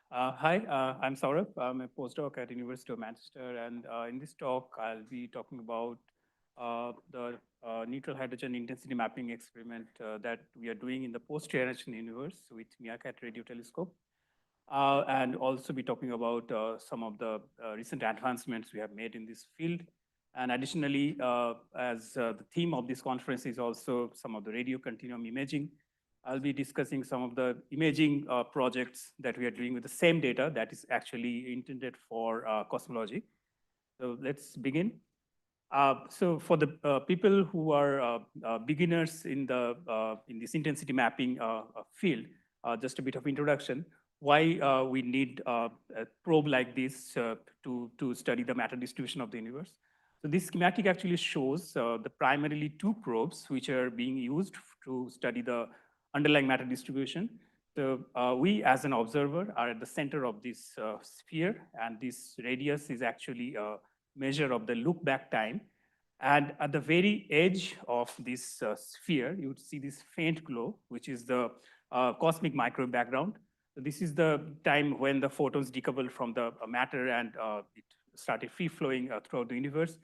Hi, I'm Saurabh. I'm a postdoc at University of Manchester, and in this talk, I'll be talking about the neutral hydrogen intensity mapping experiment that we are doing in the post-radiation universe with MeerKAT radio telescope, and also be talking about some of the recent advancements we have made in this field. And additionally, as the theme of this conference is also some of the radio continuum imaging, I'll be discussing some of the imaging projects that we are doing with the same data that is actually intended for cosmology. So let's begin. So for the people who are beginners in this intensity mapping field, just a bit of introduction, why we need a probe like this to study the matter distribution of the universe. So this schematic actually shows the primarily two probes which are being used to study the underlying matter distribution. So we as an observer are at the center of this sphere, and this radius is actually a measure of the look back time. And at the very edge of this sphere, you would see this faint glow, which is the cosmic microwave background. So this is the time when the photons decoupled from the matter and it started free flowing throughout the universe.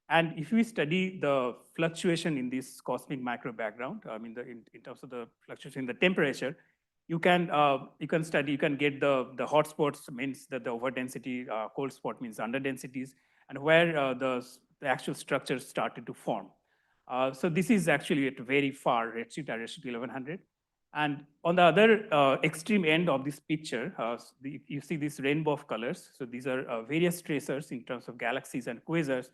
And if we study the fluctuation in this cosmic microwave background, I mean, in terms of the fluctuation in the temperature, you can study, you can get the hot spots means that the over density, cold spot means under densities, and where the actual structures started to form. So this is actually at very far redshift, at redshift 1100. And on the other extreme end of this picture, you see this rainbow of colors. So these are various tracers in terms of galaxies and quasars,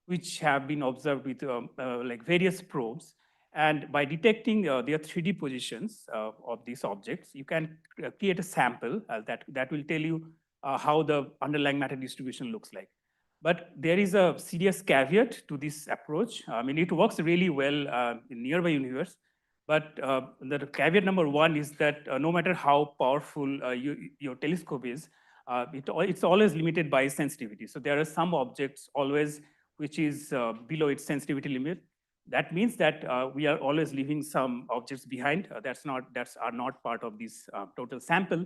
which have been observed with like various probes. And by detecting their 3D positions of these objects, you can create a sample that will tell you how the underlying matter distribution looks like. But there is a serious caveat to this approach. I mean, it works really well in nearby universe, but the caveat number one is that no matter how powerful your telescope is, it's always limited by sensitivity. So there are some objects always which is below its sensitivity limit. That means that we are always leaving some objects behind that's are not part of this total sample,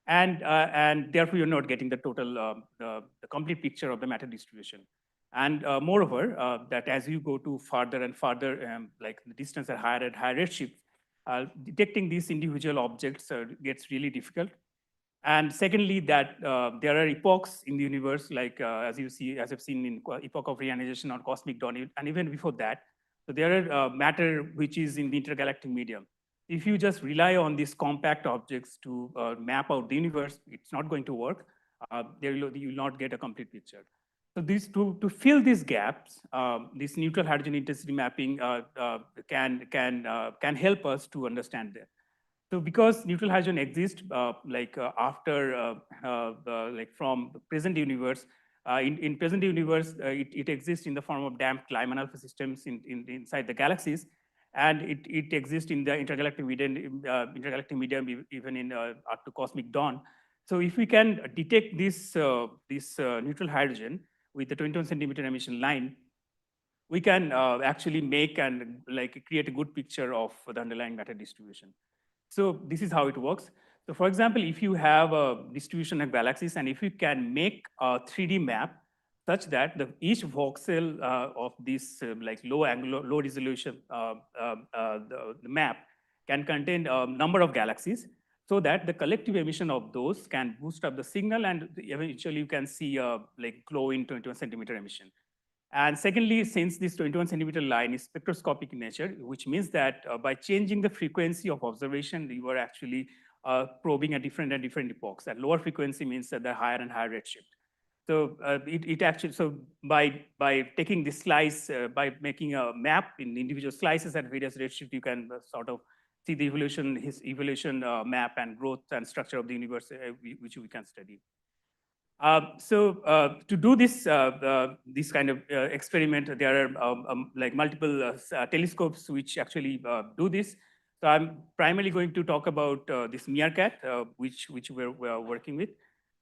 and therefore you're not getting the total the complete picture of the matter distribution. And moreover, that as you go to farther and farther, like the distance at higher redshift, detecting these individual objects gets really difficult. And secondly, that there are epochs in the universe, like as I've seen in epoch of reionization or cosmic dawn, and even before that. So there are matter which is in the intergalactic medium. If you just rely on these compact objects to map out the universe, it's not going to work. You will not get a complete picture. So to fill these gaps, this neutral hydrogen intensity mapping can help us to understand that. So because neutral hydrogen exists after like from the present universe, in present universe, it exists in the form of damped Lyman alpha systems inside the galaxies, and it exists in the intergalactic medium even in up to cosmic dawn. So if we can detect this neutral hydrogen with the 21 centimeter emission line, we can actually make and like create a good picture of the underlying matter distribution. So this is how it works. So for example, if you have a distribution of galaxies and if you can make a 3D map such that each voxel of this like low angular, low resolution the map can contain a number of galaxies, so that the collective emission of those can boost up the signal, and eventually you can see a like glow in 21 centimeter emission. And secondly, since this 21 centimeter line is spectroscopic in nature, which means that by changing the frequency of observation, you are actually probing at different and different epochs. At lower frequency means that the higher and higher redshift. So it actually, so by taking this slice, by making a map in individual slices at various redshift, you can sort of see the his evolution map and growth and structure of the universe, which we can study. To do this kind of experiment, there are like multiple telescopes which actually do this. So I'm primarily going to talk about this MeerKAT, which we're working with.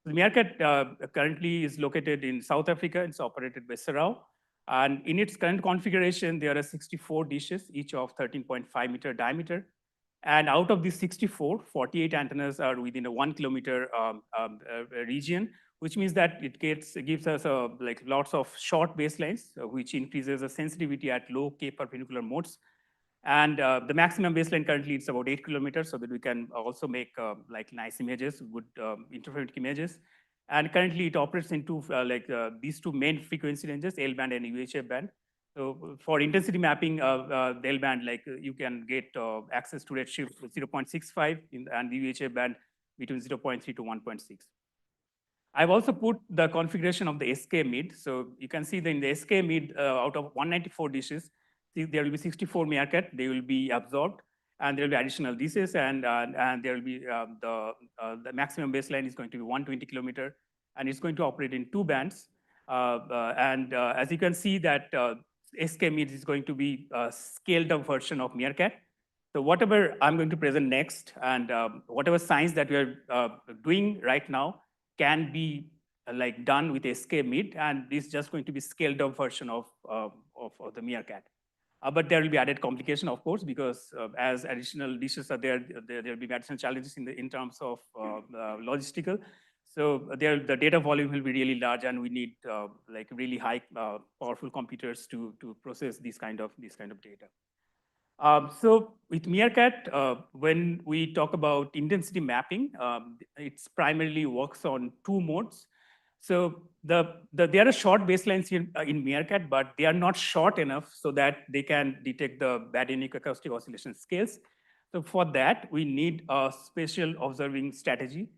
The MeerKAT currently is located in South Africa. It's operated by Sourabh. And in its current configuration, there are 64 dishes, each of 13.5 meter diameter. And out of these 64, 48 antennas are within a 1 kilometer region, which means that it gives us like lots of short baselines, which increases the sensitivity at low K perpendicular modes. And the maximum baseline currently is about 8 kilometers, so that we can also make like nice images, good interferometric images. And currently it operates into these two main frequency ranges, L band and UHF band. So for intensity mapping, the L band, you can get access to redshift 0.65 and the UHF band between 0.3 to 1.6. I've also put the configuration of the SKA mid. So you can see that in the SKA mid, out of 194 dishes, there will be 64 MeerKAT. They will be absorbed, and there will be additional dishes, and there will be the maximum baseline is going to be 120 kilometer, and it's going to operate in 2 bands. As you can see that SKA mid is going to be a scaled up version of MeerKAT. So whatever I'm going to present next, and whatever science that we are doing right now, can be like done with SKA mid, and this is just going to be scaled up version of the MeerKAT. But there will be added complication, of course, because as additional dishes are there will be additional challenges in terms of logistical. So the data volume will be really large, and we need like really high powerful computers to process this kind of data. So with MeerKAT, when we talk about intensity mapping, it's primarily works on 2 modes. So there are short baselines in MeerKAT, but they are not short enough so that they can detect the baryonic acoustic oscillation scales. So for that, we need a spatial observing strategy.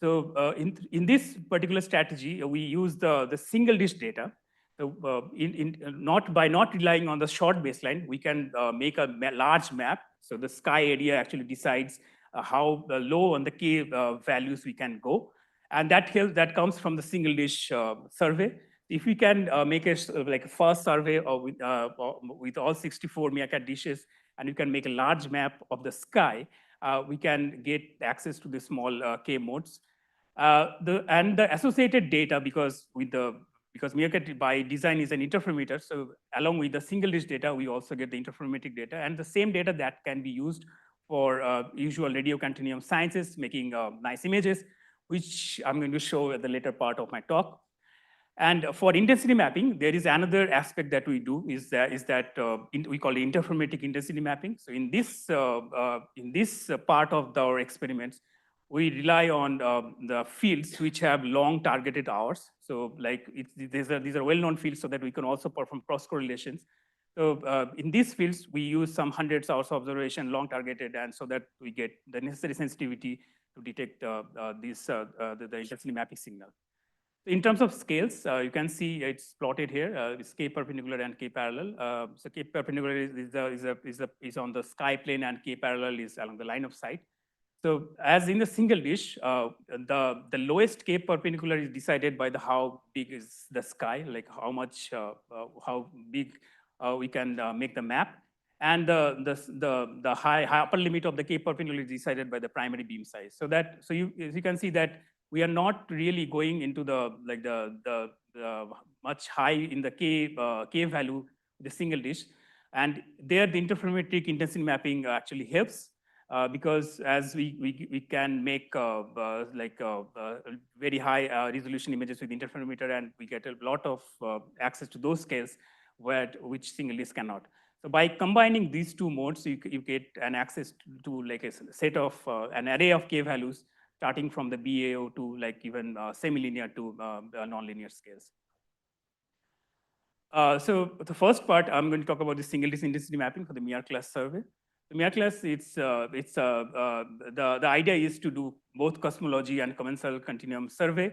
So in this particular strategy, we use the single dish data. So by not relying on the short baseline, we can make a large map. So the sky area actually decides how low on the K values we can go. And that comes from the single dish survey. If we can make a first survey with all 64 MeerKAT dishes, and you can make a large map of the sky, we can get access to the small K modes. The associated data, because MeerKAT by design is an interferometer, so along with the single dish data, we also get the interferometric data, and the same data that can be used for usual radio continuum sciences, making nice images, which I'm going to show at the later part of my talk. And for intensity mapping, there is another aspect that we do is that we call it interferometric intensity mapping. So in this part of our experiments, we rely on the fields which have long targeted hours. So like these are well-known fields, so that we can also perform cross correlations. So in these fields, we use some hundreds hours of observation, long targeted, and so that we get the necessary sensitivity to detect the intensity mapping signal. In terms of scales, you can see it's plotted here. It's K perpendicular and K parallel. So K perpendicular is on the sky plane, and K parallel is along the line of sight. So as in the single dish, the lowest K perpendicular is decided by how big is the sky, like how big we can make the map, and the high upper limit of the K perpendicular is decided by the primary beam size. So you can see that we are not really going into the much high in the K value, the single dish, and there the interferometric intensity mapping actually helps. Because as we can make very high resolution images with interferometer, and we get a lot of access to those scales which single dish cannot. So by combining these 2 modes, you get an access to like a set of an array of K values, starting from the BAO to like even semi-linear to nonlinear scales. So the first part, I'm going to talk about the single dish intensity mapping for the MeerKAT survey. The MeerKAT, the idea is to do both cosmology and conventional continuum survey.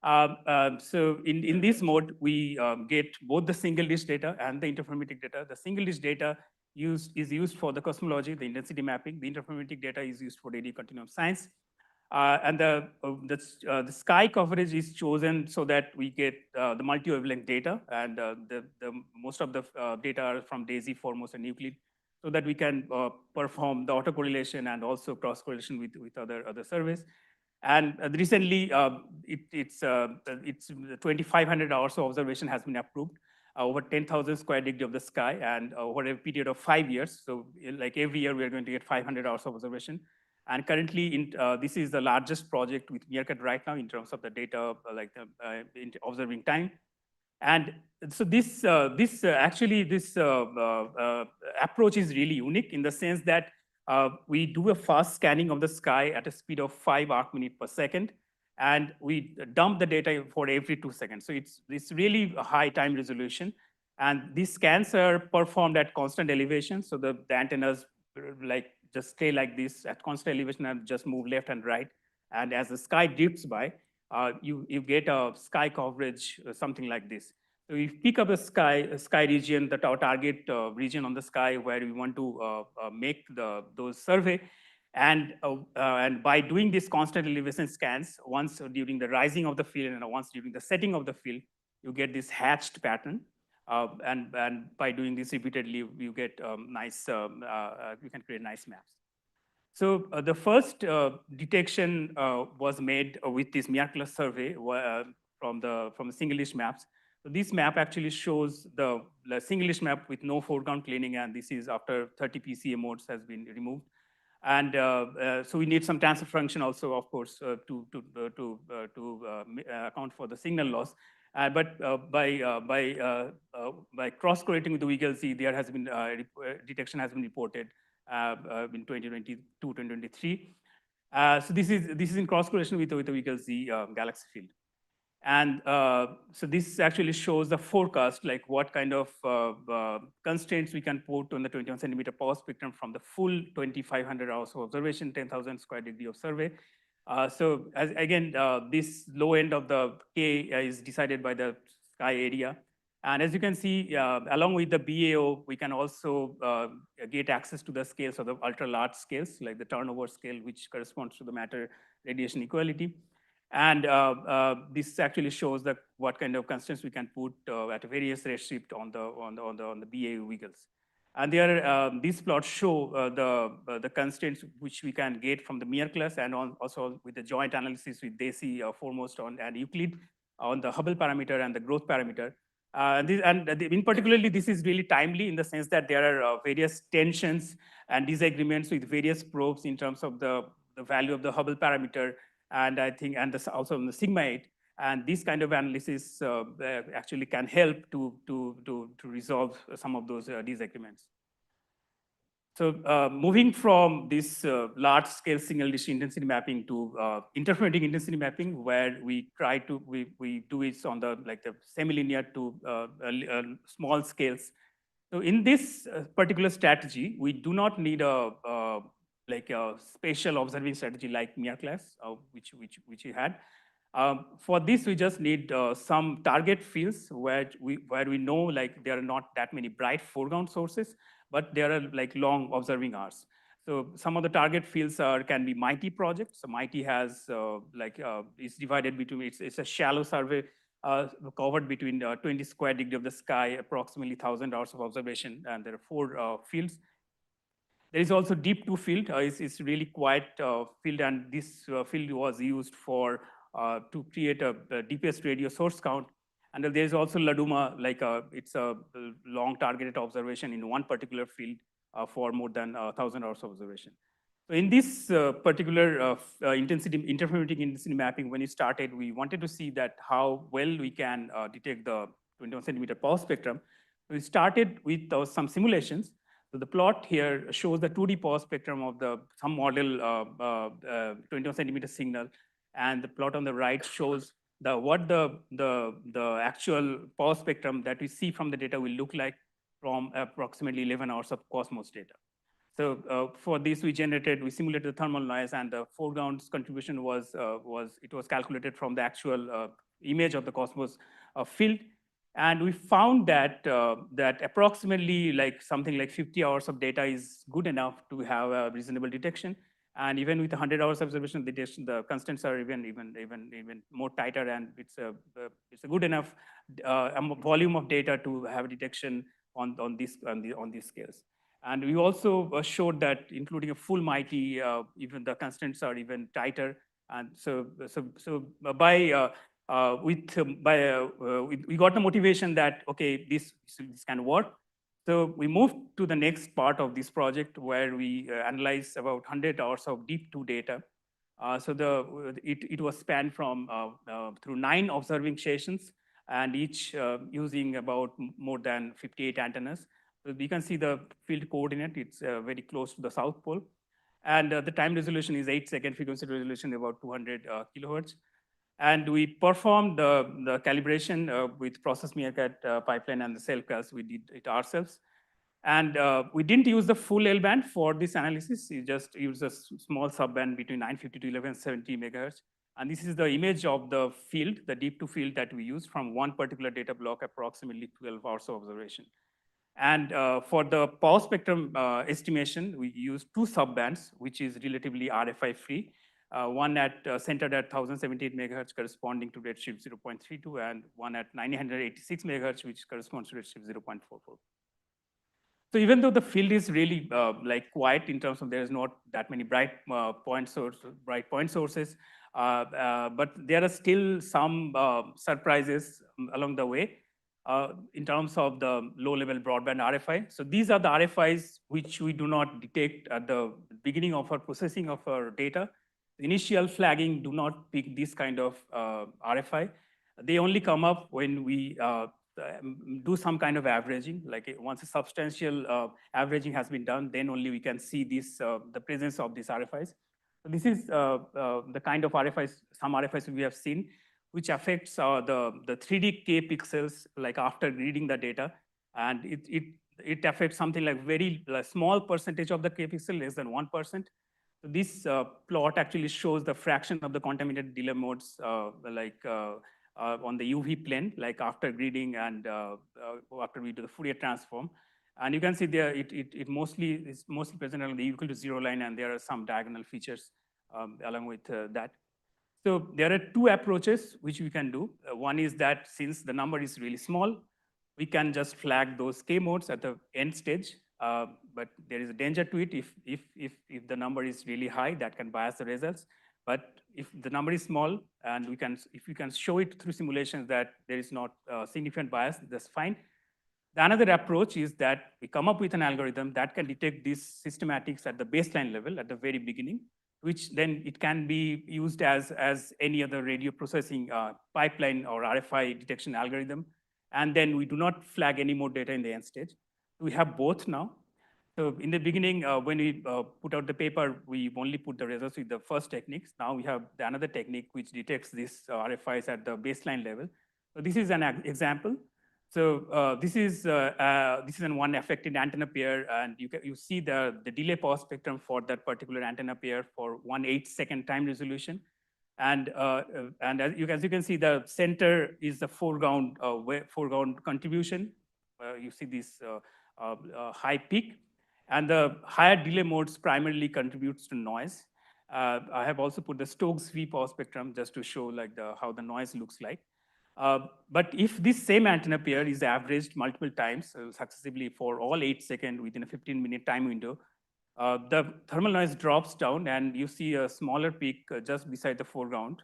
So in this mode, we get both the single dish data and the interferometric data. The single dish data is used for the cosmology, the intensity mapping. The interferometric data is used for radio continuum science. And the sky coverage is chosen so that we get the multi-wavelength data, and most of the data are from DAISY, Foremost, and Euclid, so that we can perform the autocorrelation and also cross-correlation with other surveys. And recently, it's 2,500 hours of observation has been approved. over 10,000 square degree of the sky, and over a period of 5 years. So like every year, we are going to get 500 hours of observation. And currently, this is the largest project with MeerKAT right now in terms of the data, observing time. And so this approach is really unique in the sense that we do a fast scanning of the sky at a speed of 5 arc minute per second, and we dump the data for every 2 seconds. So it's really a high time resolution. And these scans are performed at constant elevation. So the antennas like just stay like this at constant elevation and just move left and right. And as the sky drifts by, you get a sky coverage, something like this. So we pick up a sky region, our target region on the sky where we want to make those survey. And by doing these constant elevation scans, once during the rising of the field and once during the setting of the field, you get this hatched pattern. And by doing this repeatedly, you get you can create nice maps. So the first detection was made with this MeerKAT survey from the single-ish maps. So this map actually shows the single-ish map with no foreground cleaning, and this is after 30 PCA modes has been removed. And so we need some transfer function also, of course, to account for the signal loss. But by cross-correlating with the WiggleZ, there has been detection has been reported in 2022, 2023. So this is in cross-correlation with the WiggleZ galaxy field. And so this actually shows the forecast, like what kind of constraints we can put on the 21 centimeter power spectrum from the full 2,500 hours of observation, 10,000 square degree of survey. So again, this low end of the K is decided by the sky area. And as you can see, along with the BAO, we can also get access to the scales of the ultra large scales, like the turnover scale, which corresponds to the matter radiation equality. And this actually shows that what kind of constraints we can put at various redshift on the BAU wiggles. And there, these plots show the constraints which we can get from the MeerKAT and also with the joint analysis with DESI foremost and Euclid on the Hubble parameter and the growth parameter. In particularly, this is really timely in the sense that there are various tensions and disagreements with various probes in terms of the value of the Hubble parameter, and I think, and also on the sigma 8. And this kind of analysis actually can help to resolve some of those disagreements. So moving from this large-scale single-dish intensity mapping to interferometric intensity mapping, where we try to we do it on the semi-linear to small scales. So in this particular strategy, we do not need a spatial observing strategy like MeerKAT, which we had. For this, we just need some target fields where we know there are not that many bright foreground sources, but there are long observing hours. So some of the target fields can be MIGHTY projects. So MIGHTY has is divided between, it's a shallow survey covered between 20 square degree of the sky, approximately 1,000 hours of observation, and there are 4 fields. There is also deep 2 field. It's really quiet field, and this field was used for to create a deepest radio source count. And there is also LADUMA, it's a long targeted observation in one particular field for more than 1,000 hours of observation. So in this particular interferometric intensity mapping, when it started, we wanted to see that how well we can detect the 21 centimeter power spectrum. So we started with some simulations. So the plot here shows the 2D power spectrum of some model 21 centimeter signal, and the plot on the right shows what the actual power spectrum that we see from the data will look like from approximately 11 hours of Cosmos data. So for this, we simulated the thermal noise, and the foreground contribution was calculated from the actual image of the Cosmos field. And we found that that approximately something like 50 hours of data is good enough to have a reasonable detection. And even with 100 hours observation detection, the constants are even more tighter, and it's a good enough volume of data to have a detection on these scales. And we also showed that, including a full MIGHTY, even the constants are even tighter. And so by we got the motivation that, okay, this can work. So we moved to the next part of this project where we analyzed about 100 hours of deep 2 data. It was spanned from through 9 observing stations, and each using about more than 58 antennas. So you can see the field coordinate, it's very close to the South Pole. And the time resolution is 8-second, frequency resolution about 200 kilohertz. And we performed the calibration with process MeerKAT pipeline and the cell class. We did it ourselves. And we didn't use the full L-band for this analysis. We just used a small subband between 950 to 1170 megahertz. And this is the image of the field, the deep 2 field that we used from one particular data block, approximately 12 hours of observation. And for the power spectrum estimation, we used 2 subbands, which is relatively RFI free. One centered at 1078 megahertz corresponding to redshift 0.32, and one at 986 megahertz, which corresponds to redshift 0.44. So even though the field is really like quiet in terms of there is not that many bright point sources, but there are still some surprises along the way in terms of the low-level broadband RFI. So these are the RFIs which we do not detect at the beginning of our processing of our data. The initial flagging do not pick this kind of RFI. They only come up when we do some kind of averaging, like once a substantial averaging has been done, then only we can see this, the presence of these RFIs. So this is the kind of RFIs, some RFIs we have seen, which affects the 3D K pixels, like after reading the data. And it affects something like very small percentage of the K pixel, less than 1%. So this plot actually shows the fraction of the contaminated delay modes on the UV plane, like after grading and after we do the Fourier transform. And you can see there, it mostly is mostly present along the equal to 0 line, and there are some diagonal features along with that. So there are 2 approaches which we can do. One is that since the number is really small, we can just flag those K modes at the end stage. But there is a danger to it. If the number is really high, that can bias the results. But if the number is small and if we can show it through simulations that there is not significant bias, that's fine. The another approach is that we come up with an algorithm that can detect these systematics at the baseline level at the very beginning, which then it can be used as any other radio processing pipeline or RFI detection algorithm. And then we do not flag any more data in the end stage. We have both now. So in the beginning, when we put out the paper, we only put the results with the first techniques. Now we have another technique which detects these RFIs at the baseline level. So this is an example. So this is an one affected antenna pair, and you see the delay power spectrum for that particular antenna pair for 1/8-second time resolution. And as you can see, the center is the foreground contribution. You see this high peak. And the higher delay modes primarily contributes to noise. I have also put the Stokes V power spectrum just to show like how the noise looks like. But if this same antenna pair is averaged multiple times successively for all 8 seconds within a 15-minute time window, the thermal noise drops down, and you see a smaller peak just beside the foreground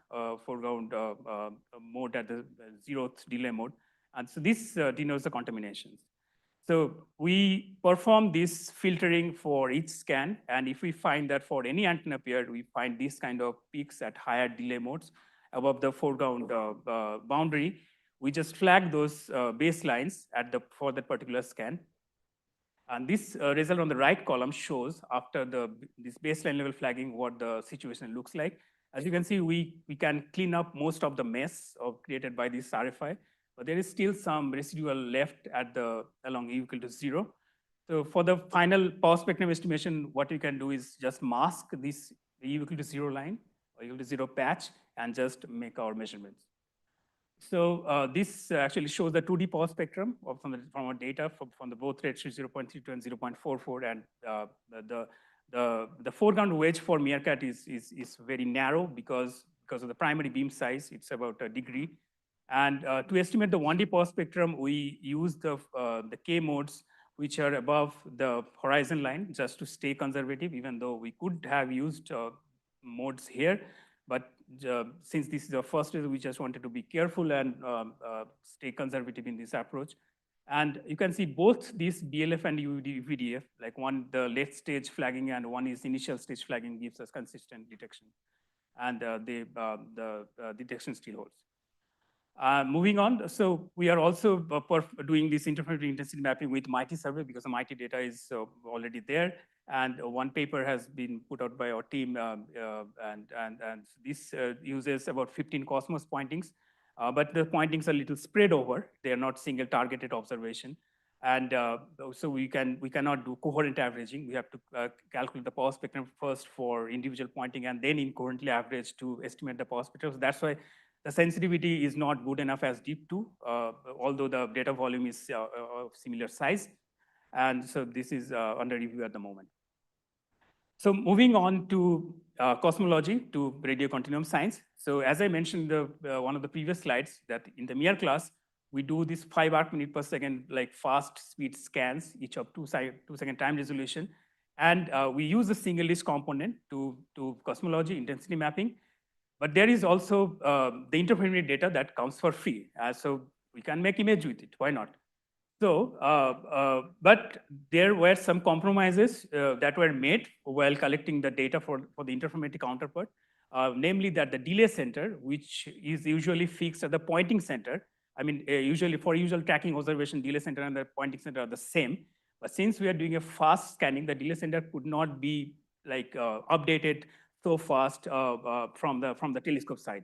mode at the 0th delay mode. And so this denotes the contaminations. So we perform this filtering for each scan, and if we find that for any antenna pair, we find these kind of peaks at higher delay modes above the foreground boundary, we just flag those baselines for that particular scan. And this result on the right column shows after this baseline level flagging what the situation looks like. As you can see, we can clean up most of the mess created by this RFI. But there is still some residual left along E equal to 0. So for the final power spectrum estimation, what you can do is just mask this E equal to 0 line or equal to 0 patch and just make our measurements. So this actually shows the 2D power spectrum from our data from the both redshift 0.32 and 0.44, and the foreground wedge for MeerKAT is very narrow because of the primary beam size. It's about a degree. And to estimate the 1D power spectrum, we use the K modes which are above the horizon line just to stay conservative, even though we could have used modes here. But since this is the first year, we just wanted to be careful and stay conservative in this approach. And you can see both these BLF and UVDF, like one the late stage flagging and one is initial stage flagging, gives us consistent detection, and the detection still holds. Moving on, so we are also doing this interferometric intensity mapping with MIT survey because the MIT data is already there. And one paper has been put out by our team, and this uses about 15 Cosmos pointings, but the pointings are a little spread over. They are not single targeted observation. And so we cannot do coherent averaging. We have to calculate the power spectrum first for individual pointing and then incoherently average to estimate the power spectrum. So that's why the sensitivity is not good enough as DEEP2, although the data volume is of similar size. And so this is under review at the moment. So moving on to cosmology, to radio continuum science. So as I mentioned in one of the previous slides, that in the MeerKAT class, we do this 5 arc minute per second, like fast speed scans, each of 2-second time resolution. And we use a single list component to cosmology intensity mapping. But there is also the interferometric data that comes for free. So we can make image with it, why not? So, but there were some compromises that were made while collecting the data for the interferometric counterpart, namely that the delay center, which is usually fixed at the pointing center, I mean, usually for usual tracking observation, delay center and the pointing center are the same. But since we are doing a fast scanning, the delay center could not be like updated so fast from the telescope side.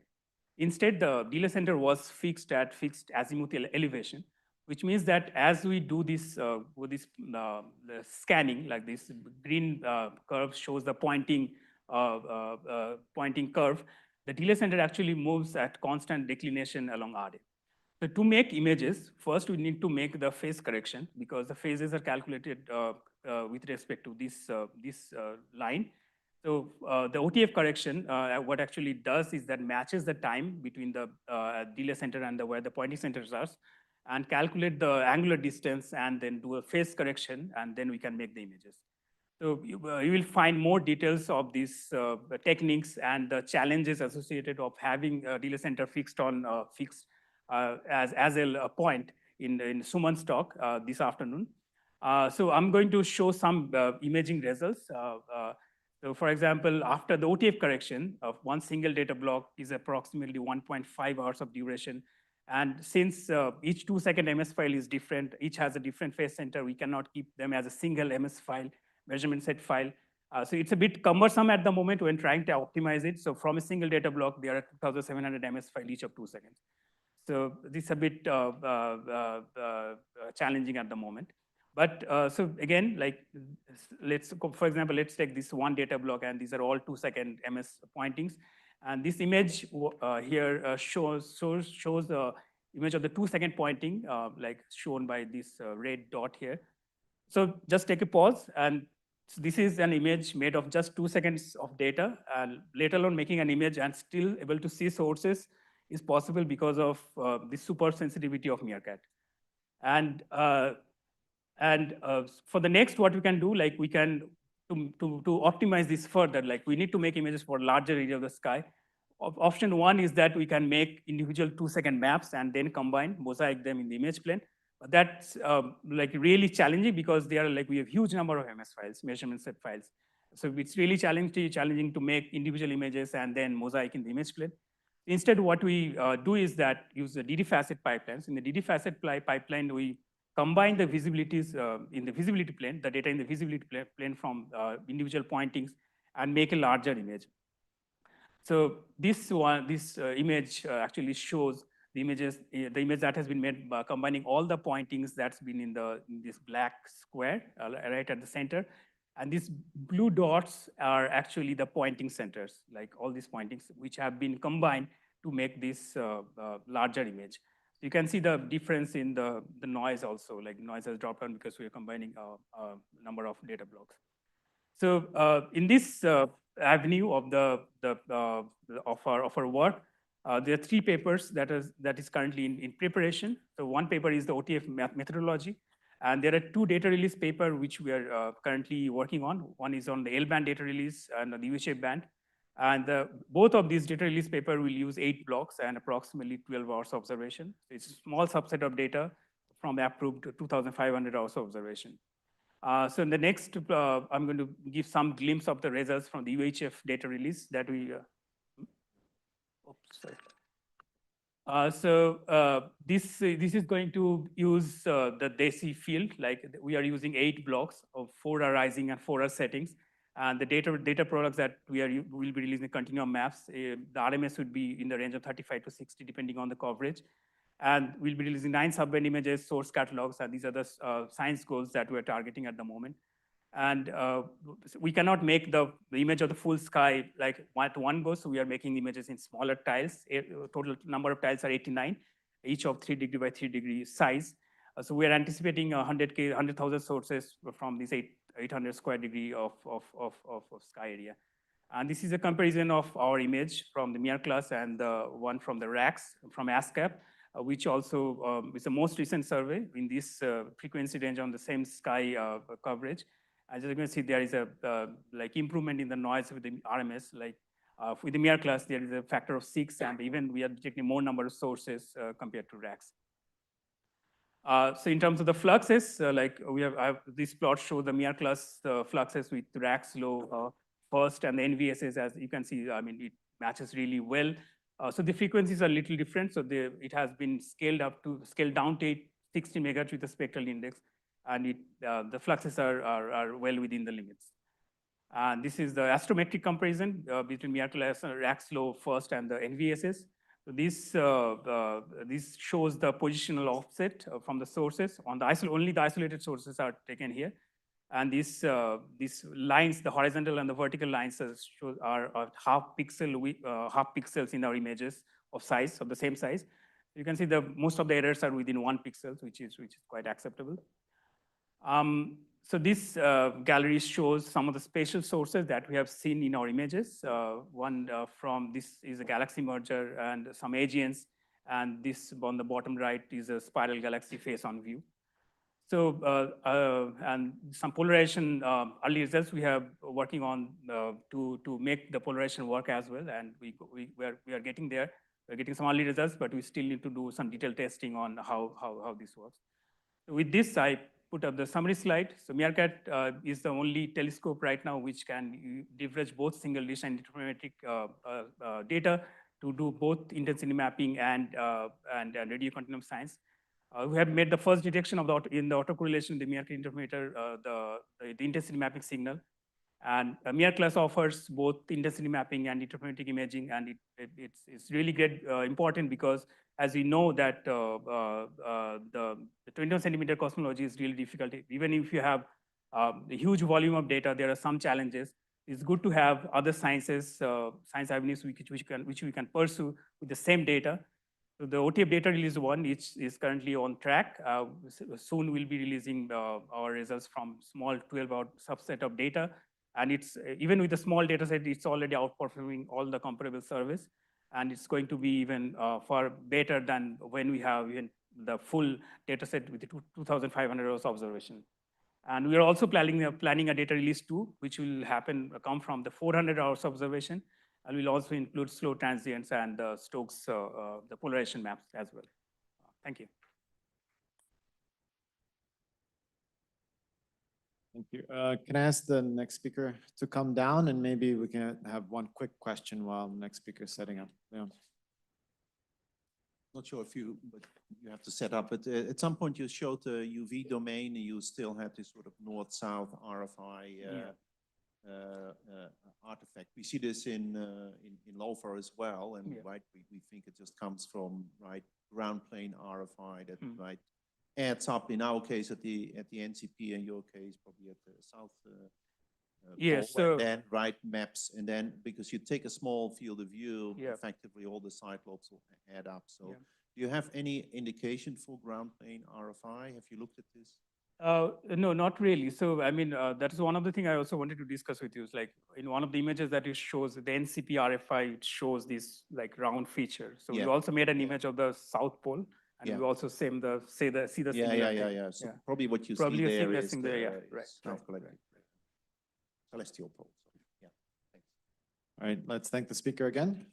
Instead, the delay center was fixed at fixed azimuth elevation, which means that as we do this with this the scanning, like this green curve shows the pointing curve, the delay center actually moves at constant declination along RA. So to make images, first we need to make the phase correction because the phases are calculated with respect to this line. So the OTF correction, what actually does is that matches the time between the delay center and where the pointing centers are, and calculate the angular distance and then do a phase correction, and then we can make the images. So you will find more details of these techniques and the challenges associated of having a delay center fixed on as a point in Suman's talk this afternoon. So I'm going to show some imaging results. So for example, after the OTF correction of one single data block is approximately 1.5 hours of duration. And since each 2-second MS file is different, each has a different phase center, we cannot keep them as a single MS file, measurement set file. So it's a bit cumbersome at the moment when trying to optimize it. So from a single data block, there are 2,700 MS file each of 2 seconds. So this is a bit challenging at the moment. But so again, like for example, let's take this one data block, and these are all 2-second MS pointings. And this image here shows the image of the 2-second pointing, like shown by this red dot here. So just take a pause, and so this is an image made of just 2 seconds of data, and let alone making an image and still able to see sources is possible because of the super sensitivity of MeerKAT. And for the next, what we can do, like we can, to optimize this further, like we need to make images for larger area of the sky. Option one is that we can make individual 2-second maps and then combine, mosaic them in the image plane. But that's like really challenging because they are like, we have huge number of MS files, measurement set files. So it's really challenging to make individual images and then mosaic in the image plane. Instead, what we do is that use the DD facet pipelines. In the DD facet pipeline, we combine the visibilities in the visibility plane, the data in the visibility plane from individual pointings, and make a larger image. So this image actually shows the image that has been made by combining all the pointings that's been in this black square right at the center. And these blue dots are actually the pointing centers, like all these pointings, which have been combined to make this larger image. You can see the difference in the noise also, like noise has dropped down because we are combining a number of data blocks. So in this avenue of our work, there are 3 papers that is currently in preparation. So one paper is the OTF methodology, and there are 2 data release papers which we are currently working on. One is on the L-band data release and the U-shape band. And both of these data release paper will use 8 blocks and approximately 12 hours observation. So it's a small subset of data from approved 2,500 hours observation. So in the next, I'm going to give some glimpse of the results from the UHF data release that we, oops, sorry. This is going to use the DESI field, like we are using 8 blocks of 4 are rising and 4 are settings. And the data products that will be releasing continuum maps, the RMS would be in the range of 35 to 60, depending on the coverage. And we'll be releasing 9 subband images, source catalogs, and these are the science goals that we're targeting at the moment. And we cannot make the image of the full sky like one go, so we are making images in smaller tiles. Total number of tiles are 89, each of 3 degree by 3 degree size. So we are anticipating 100,000 sources from this 800 square degree of sky area. And this is a comparison of our image from the MeerKAT and the one from the RACS from ASCAP, which also is the most recent survey in this frequency range on the same sky coverage. As you can see, there is a like improvement in the noise with the RMS. Like with the MeerKAT, there is a factor of 6, and even we are detecting more number of sources compared to RACS. So in terms of the fluxes, like this plot shows the MeerKAT fluxes with RACS low first and the NVSs. As you can see, I mean, it matches really well. So the frequencies are a little different. So it has been scaled down to 60 megahertz with the spectral index, and the fluxes are well within the limits. And this is the astrometric comparison between MeerKAT, RACS low first, and the NVSs. So this shows the positional offset from the sources. Only the isolated sources are taken here. And these lines, the horizontal and the vertical lines, are half pixels in our images of size, of the same size. You can see most of the errors are within 1 pixel, which is quite acceptable. So this gallery shows some of the spatial sources that we have seen in our images. One from this is a galaxy merger and some AGNs, and this on the bottom right is a spiral galaxy face-on view. So, and some polarization early results we have working on to make the polarization work as well, and we are getting there. We're getting some early results, but we still need to do some detailed testing on how this works. So with this, I put up the summary slide. So MeerKAT is the only telescope right now which can leverage both single dish and interferometric data to do both intensity mapping and radio continuum science. We have made the first detection of in the autocorrelation, the MeerKAT interferometer, the intensity mapping signal. And MeerKAT offers both intensity mapping and interferometric imaging, and it's really great, important because as we know that the 21 centimeter cosmology is really difficult. Even if you have a huge volume of data, there are some challenges. It's good to have other sciences, science avenues which we can pursue with the same data. So the OTF data release 1 is currently on track. Soon we'll be releasing our results from small 12-hour subset of data. And it's even with a small data set, it's already outperforming all the comparable surveys. And it's going to be even far better than when we have even the full data set with the 2,500 hours observation. And we are also planning a data release 2, which will come from the 400 hours observation. And we'll also include slow transients and Stokes, the polarization maps as well. Thank you. Thank you. Can I ask the next speaker to come down, and maybe we can have one quick question while the next speaker is setting up. Yeah. Not sure if but you have to set up. But at some point you showed the UV domain, and you still had this sort of north-south RFI artifact. We see this in LoFar as well, and right, we think it just comes from ground plane RFI that adds up in our case at the NCP, in your case probably at the south. Yes. So then maps, and then because you take a small field of view, effectively all the side lobes will add up. So do you have any indication for ground plane RFI? Have you looked at this? No, not really. So, I mean, that is one of the things I also wanted to discuss with you. Is like in one of the images that it shows the NCP RFI, it shows this like round feature. So we also made an image of the South Pole, and we also see the similar thing. So probably what you see there is the celestial pole. So, yeah, thanks. All right, let's thank the speaker again.